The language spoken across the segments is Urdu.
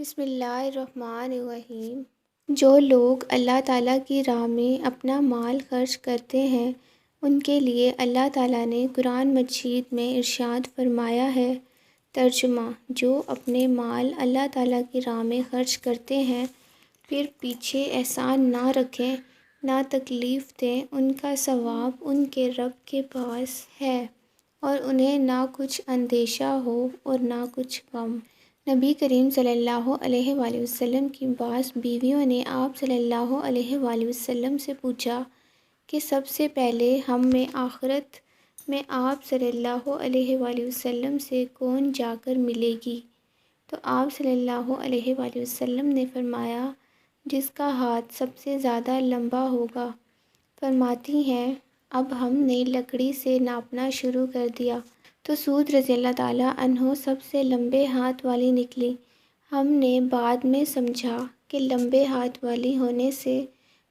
بسم اللہ الرحمن الرحیم۔ جو لوگ اللہ تعالیٰ کی راہ میں اپنا مال خرچ کرتے ہیں ان کے لیے اللہ تعالیٰ نے قرآن مجید میں ارشاد فرمایا ہے۔ ترجمہ: جو اپنے مال اللہ تعالیٰ کی راہ میں خرچ کرتے ہیں پھر پیچھے احسان نہ رکھیں نہ تکلیف دیں، ان کا ثواب ان کے رب کے پاس ہے اور انہیں نہ کچھ اندیشہ ہو اور نہ کچھ غم۔ نبی کریم صلی اللہ علیہ وآلہ وسلم کی بعض بیویوں نے آپ صلی اللہ علیہ وآلہ وسلم سے پوچھا کہ سب سے پہلے ہمیں آخرت میں آپ صلی اللہ علیہ وآلہ وسلم سے کون جا کر ملے گی؟ تو آپ صلی اللہ علیہ وآلہ وسلم نے فرمایا، جس کا ہاتھ سب سے زیادہ لمبا ہوگا۔ فرماتی ہیں، اب ہم نے لکڑی سے ناپنا شروع کر دیا تو سود رضی اللہ تعالیٰ عنہ سب سے لمبے ہاتھ والی نکلی۔ ہم نے بعد میں سمجھا کہ لمبے ہاتھ والی ہونے سے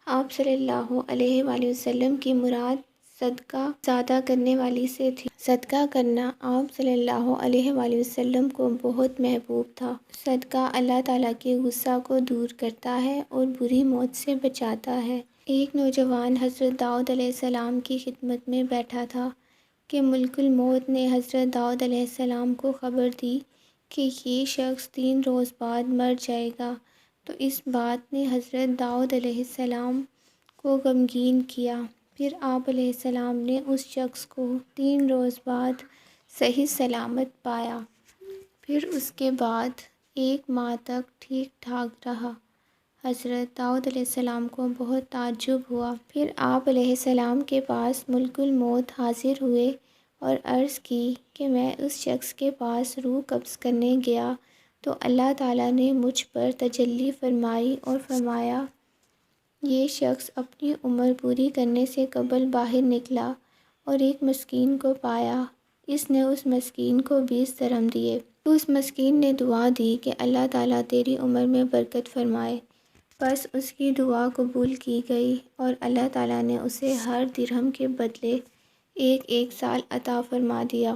آپ صلی اللہ علیہ وآلہ وسلم کی مراد صدقہ زیادہ کرنے والی سے تھی۔ صدقہ کرنا آپ صلی اللہ علیہ وآلہ وسلم کو بہت محبوب تھا۔ صدقہ اللہ تعالیٰ کے غصہ کو دور کرتا ہے اور بری موت سے بچاتا ہے۔ ایک نوجوان حضرت داؤد علیہ السلام کی خدمت میں بیٹھا تھا کہ ملک الموت نے حضرت داؤد علیہ السلام کو خبر دی کہ یہ شخص 3 روز بعد مر جائے گا، تو اس بات نے حضرت داؤد علیہ السلام کو غمگین کیا۔ پھر آپ علیہ السلام نے اس شخص کو 3 روز بعد صحیح سلامت پایا، پھر اس کے بعد 1 ماہ تک ٹھیک ٹھاک رہا۔ حضرت داؤد علیہ السلام کو بہت تعجب ہوا۔ پھر آپ علیہ السلام کے پاس ملک الموت حاضر ہوئے اور عرض کی کہ میں اس شخص کے پاس روح قبض کرنے گیا تو اللہ تعالیٰ نے مجھ پر تجلی فرمائی اور فرمایا، یہ شخص اپنی عمر پوری کرنے سے قبل باہر نکلا اور ایک مسکین کو پایا، اس نے اس مسکین کو 20 درہم دیے۔ تو اس مسکین نے دعا دی کہ اللہ تعالیٰ تیری عمر میں برکت فرمائے۔ بس اس کی دعا قبول کی گئی اور اللہ تعالیٰ نے اسے ہر درہم کے بدلے 1 سال عطا فرما دیا۔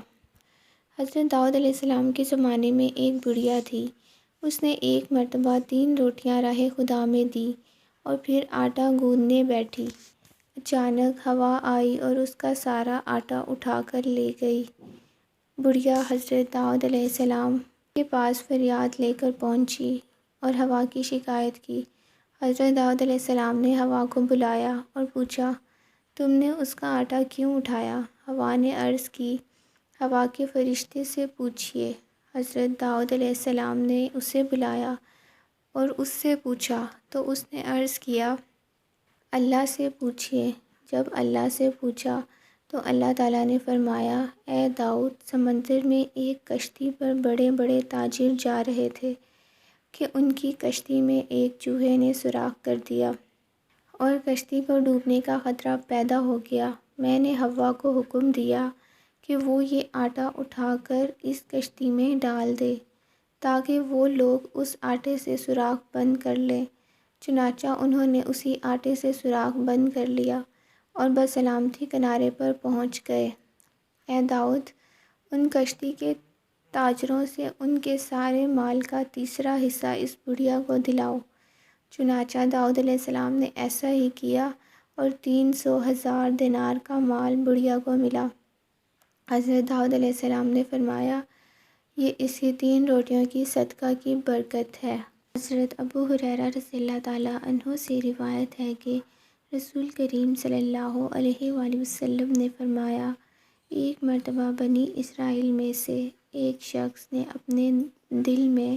حضرت داؤد علیہ السلام کے زمانے میں ایک بڑھیا تھی۔ اس نے ایک مرتبہ 3 روٹیاں راہ خدا میں دیں اور پھر آٹا گوندھنے بیٹھی۔ اچانک ہوا آئی اور اس کا سارا آٹا اٹھا کر لے گئی۔ بڑھیا حضرت داؤد علیہ السلام کے پاس فریاد لے کر پہنچی اور ہوا کی شکایت کی۔ حضرت داؤد علیہ السلام نے ہوا کو بلایا اور پوچھا، تم نے اس کا آٹا کیوں اٹھایا؟ ہوا نے عرض کی، ہوا کے فرشتے سے پوچھیے۔ حضرت داؤد علیہ السلام نے اسے بلایا اور اس سے پوچھا تو اس نے عرض کیا، اللہ سے پوچھیے۔ جب اللہ سے پوچھا تو اللہ تعالیٰ نے فرمایا، اے داؤد، سمندر میں ایک کشتی پر بڑے بڑے تاجر جا رہے تھے کہ ان کی کشتی میں ایک چوہے نے سوراخ کر دیا اور کشتی کو ڈوبنے کا خطرہ پیدا ہو گیا۔ میں نے حوا کو حکم دیا کہ وہ یہ آٹا اٹھا کر اس کشتی میں ڈال دے تاکہ وہ لوگ اس آٹے سے سوراخ بند کر لیں۔ چنانچہ انہوں نے اسی آٹے سے سوراخ بند کر لیا اور بسلامتی کنارے پر پہنچ گئے۔ اے داؤد، ان کشتی کے تاجروں سے ان کے سارے مال کا تیسرا حصہ اس بڑھیا کو دلاؤ۔ چنانچہ داؤد علیہ السلام نے ایسا ہی کیا اور 300,000 دینار کا مال بڑھیا کو ملا۔ حضرت داؤد علیہ السلام نے فرمایا، یہ اسی 3 روٹیوں کی صدقہ کی برکت ہے۔ حضرت ابو ہریرہ رضی اللہ تعالیٰ عنہ سے روایت ہے کہ رسول کریم صلی اللہ علیہ وآلہ وسلم نے فرمایا، ایک مرتبہ بنی اسرائیل میں سے ایک شخص نے اپنے دل میں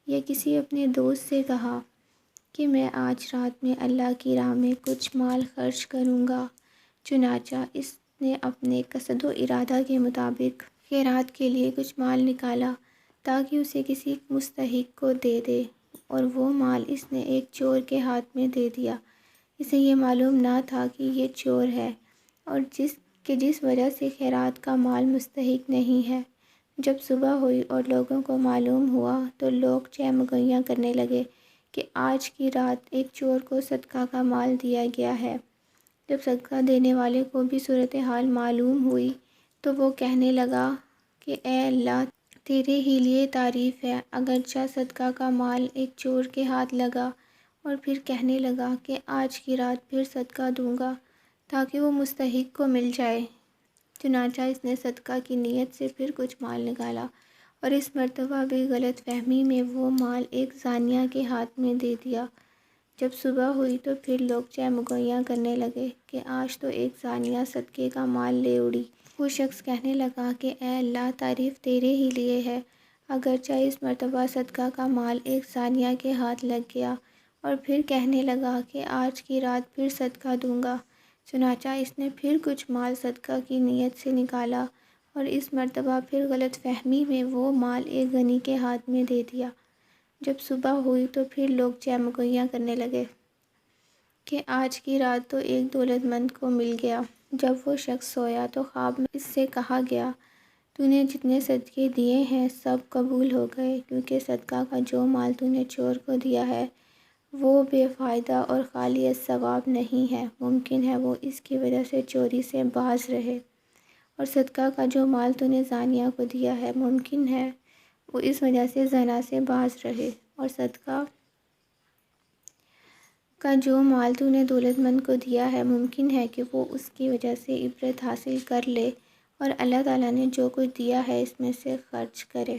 یا کسی اپنے دوست سے کہا کہ میں آج رات میں اللہ کی راہ میں کچھ مال خرچ کروں گا۔ چنانچہ اس نے اپنے قصد و ارادہ کے مطابق خیرات کے لیے کچھ مال نکالا تاکہ اسے کسی مستحق کو دے دے، اور وہ مال اس نے ایک چور کے ہاتھ میں دے دیا۔ اسے یہ معلوم نہ تھا کہ یہ چور ہے اور جس وجہ سے خیرات کا مال مستحق نہیں ہے۔ جب صبح ہوئی اور لوگوں کو معلوم ہوا تو لوگ چہمگوئیاں کرنے لگے کہ آج کی رات ایک چور کو صدقہ کا مال دیا گیا ہے۔ جب صدقہ دینے والے کو بھی صورتحال معلوم ہوئی تو وہ کہنے لگا کہ اے اللہ، تیرے ہی لیے تعریف ہے، اگرچہ صدقہ کا مال ایک چور کے ہاتھ لگا اور پھر کہنے لگا کہ آج کی رات پھر صدقہ دوں گا تاکہ وہ مستحق کو مل جائے۔ چنانچہ اس نے صدقہ کی نیت سے پھر کچھ مال نکالا اور اس مرتبہ بھی غلط فہمی میں وہ مال ایک زانیہ کے ہاتھ میں دے دیا۔ جب صبح ہوئی تو پھر لوگ چہمگوئیاں کرنے لگے کہ آج تو ایک زانیہ صدقے کا مال لے اڑی۔ وہ شخص کہنے لگا کہ اے اللہ، تعریف تیرے ہی لیے ہے، اگرچہ اس مرتبہ صدقہ کا مال ایک زانیہ کے ہاتھ لگ گیا، اور پھر کہنے لگا کہ آج کی رات پھر صدقہ دوں گا۔ چنانچہ اس نے پھر کچھ مال صدقہ کی نیت سے نکالا اور اس مرتبہ پھر غلط فہمی میں وہ مال ایک غنی کے ہاتھ میں دے دیا۔ جب صبح ہوئی تو پھر لوگ چہمگوئیاں کرنے لگے کہ آج کی رات تو ایک دولت مند کو مل گیا۔ جب وہ شخص سویا تو خواب میں اس سے کہا گیا، تو نے جتنے صدقے دیے ہیں سب قبول ہو گئے، کیونکہ صدقہ کا جو مال تو نے چور کو دیا ہے وہ بے فائدہ اور خالی الثواب نہیں ہے، ممکن ہے وہ اس کی وجہ سے چوری سے باز رہے، اور صدقہ کا جو مال تو نے زانیہ کو دیا ہے ممکن ہے وہ اس وجہ سے زنا سے باز رہے، اور صدقہ کا جو مال تو نے دولت مند کو دیا ہے ممکن ہے کہ وہ اس کی وجہ سے عبرت حاصل کر لے اور اللہ تعالیٰ نے جو کچھ دیا ہے اس میں سے خرچ کرے۔